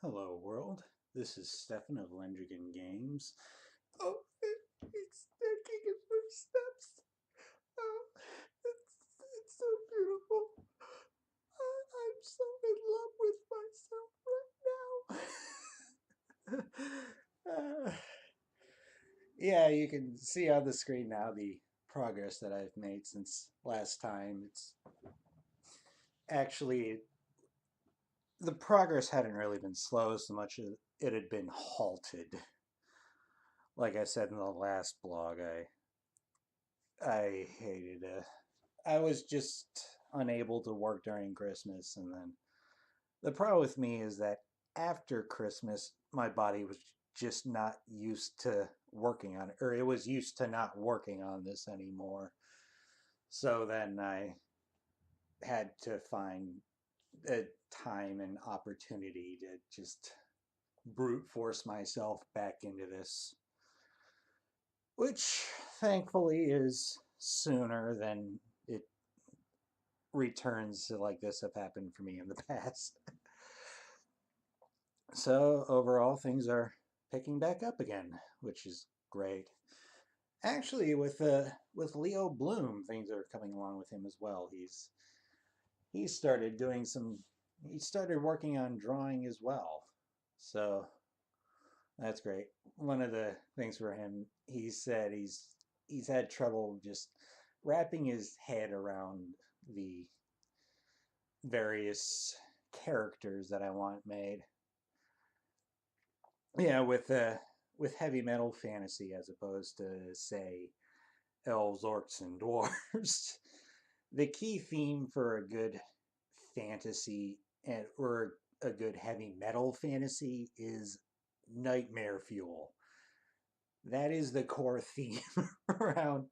Hello world, this is Stefan of Lendrigan Games. Oh, he's taking his first steps. Oh, it's so beautiful. I'm so in love with myself right now. Yeah, you can see on the screen now the progress that I've made since last time. It's actually, the progress hadn't really been slow so much as it had been halted. Like I said in the last blog, I hated it. I was just unable to work during Christmas, and then the problem with me is that after Christmas, my body was just not used to working on it, or it was used to not working on this anymore. So then I had to find a time and opportunity to just brute force myself back into this, which thankfully is sooner than it returns like this have happened for me in the past. So overall, things are picking back up again, which is great. Actually, with Leo Bloom, things are coming along with him as well. He started doing some. He started working on drawing as well, so that's great. One of the things for him, he said he's had trouble just wrapping his head around the various characters that I want made. Yeah, with heavy metal fantasy as opposed to say elves, orcs, and dwarves. The key theme for a good fantasy or a good heavy metal fantasy is nightmare fuel. That is the core theme around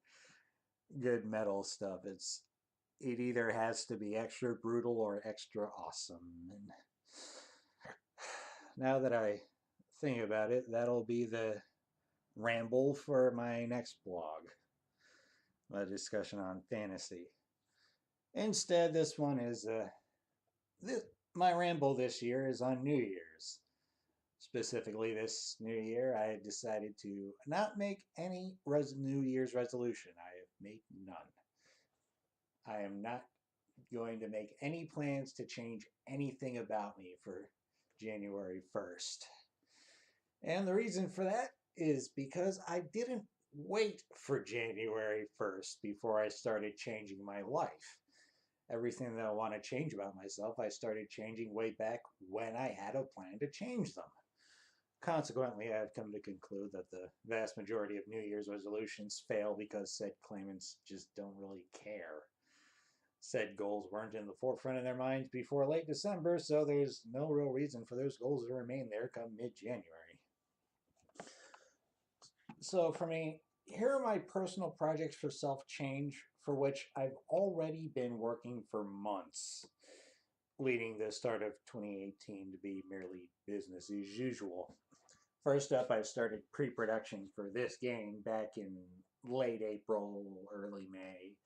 good metal stuff. It either has to be extra brutal or extra awesome. And now that I think about it, that'll be the ramble for my next blog, a discussion on fantasy. Instead, this one is my ramble this year is on New Year's. Specifically, this New Year, I decided to not make any New Year's resolution. I have made none. I am not going to make any plans to change anything about me for January 1st. And the reason for that is because I didn't wait for January 1st before I started changing my life. Everything that I want to change about myself, I started changing way back when I had a plan to change them. Consequently, I've come to conclude that the vast majority of New Year's resolutions fail because said claimants just don't really care. Said goals weren't in the forefront of their minds before late December, so there's no real reason for those goals to remain there come mid-January. So for me, here are my personal projects for self-change for which I've already been working for months, leading the start of 2018 to be merely business as usual. First up, I started pre-production for this game back in late April, early May.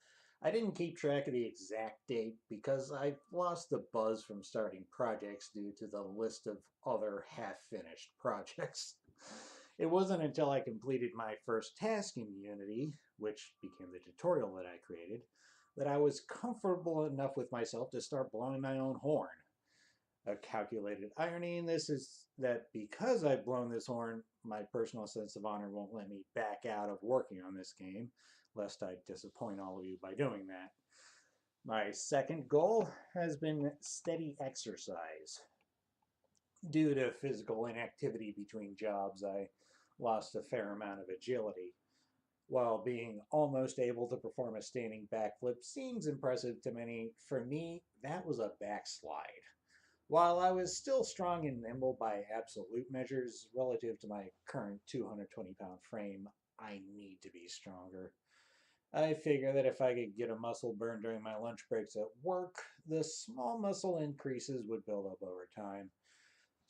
I didn't keep track of the exact date because I lost the buzz from starting projects due to the list of other half-finished projects. It wasn't until I completed my first task in Unity, which became the tutorial that I created, that I was comfortable enough with myself to start blowing my own horn. A calculated irony in this is that because I've blown this horn, my personal sense of honor won't let me back out of working on this game, lest I disappoint all of you by doing that. My second goal has been steady exercise. Due to physical inactivity between jobs, I lost a fair amount of agility. While being almost able to perform a standing backflip seems impressive to many, for me, that was a backslide. While I was still strong and nimble by absolute measures relative to my current 220-pound frame, I need to be stronger. I figure that if I could get a muscle burn during my lunch breaks at work, the small muscle increases would build up over time.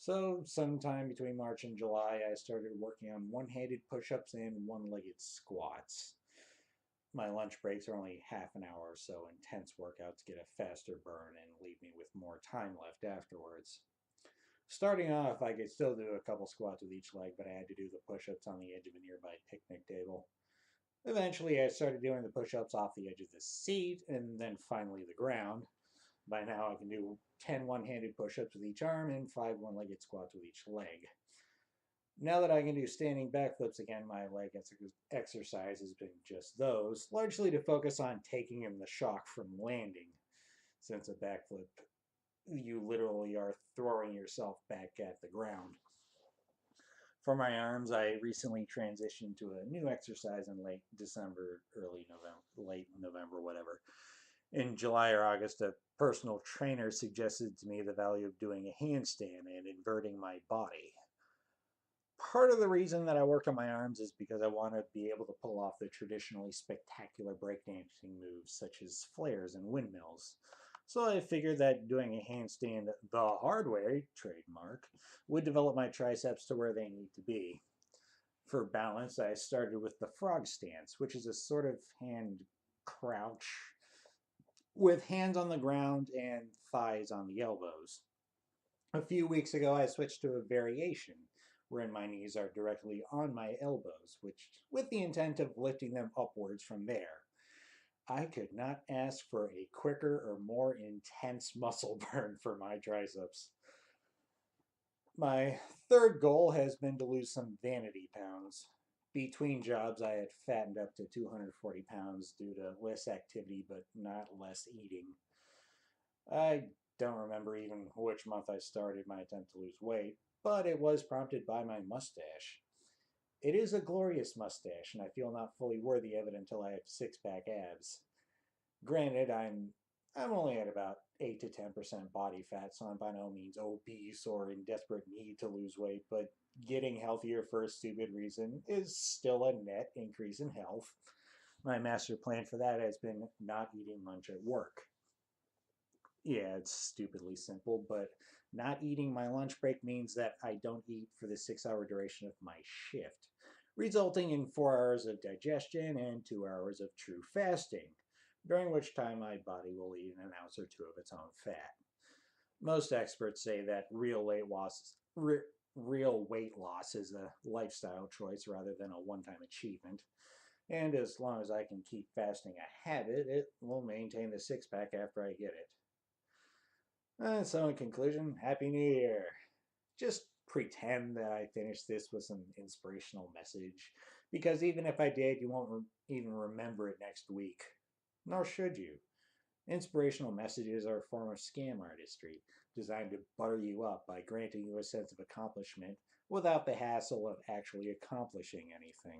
So, sometime between March and July, I started working on one-handed push-ups and one-legged squats. My lunch breaks are only half an hour, so intense workouts get a faster burn and leave me with more time left afterwards. Starting off, I could still do a couple squats with each leg, but I had to do the push-ups on the edge of a nearby picnic table. Eventually, I started doing the push-ups off the edge of the seat, and then finally the ground. By now, I can do 10 one-handed push-ups with each arm and 5 one-legged squats with each leg. Now that I can do standing backflips again, my leg exercise has been just those, largely to focus on taking in the shock from landing. Since a backflip, you literally are throwing yourself back at the ground. For my arms, I recently transitioned to a new exercise in late December, early November, late November, whatever. In July or August, a personal trainer suggested to me the value of doing a handstand and inverting my body. Part of the reason that I work on my arms is because I want to be able to pull off the traditionally spectacular breakdancing moves such as flares and windmills. So I figured that doing a handstand the hard way, trademark, would develop my triceps to where they need to be. For balance, I started with the frog stance, which is a sort of hand crouch with hands on the ground and thighs on the elbows. A few weeks ago, I switched to a variation wherein my knees are directly on my elbows, which with the intent of lifting them upwards from there. I could not ask for a quicker or more intense muscle burn for my triceps. My third goal has been to lose some vanity pounds. Between jobs, I had fattened up to 240 pounds due to less activity but not less eating. I don't remember even which month I started my attempt to lose weight, but it was prompted by my mustache. It is a glorious mustache, and I feel not fully worthy of it until I have six-pack abs. Granted, I'm only at about 8 to 10% body fat, so I'm by no means obese or in desperate need to lose weight, but getting healthier for a stupid reason is still a net increase in health. My master plan for that has been not eating lunch at work. Yeah, it's stupidly simple, but not eating my lunch break means that I don't eat for the 6 hour duration of my shift, resulting in 4 hours of digestion and 2 hours of true fasting, during which time my body will eat an ounce or two of its own fat. Most experts say that real weight loss is a lifestyle choice rather than a one-time achievement. And as long as I can keep fasting a habit, it will maintain the six-pack after I get it. So in conclusion, Happy New Year. Just pretend that I finished this with some inspirational message, because even if I did, you won't even remember it next week. Nor should you. Inspirational messages are a form of scam artistry, designed to butter you up by granting you a sense of accomplishment without the hassle of actually accomplishing anything.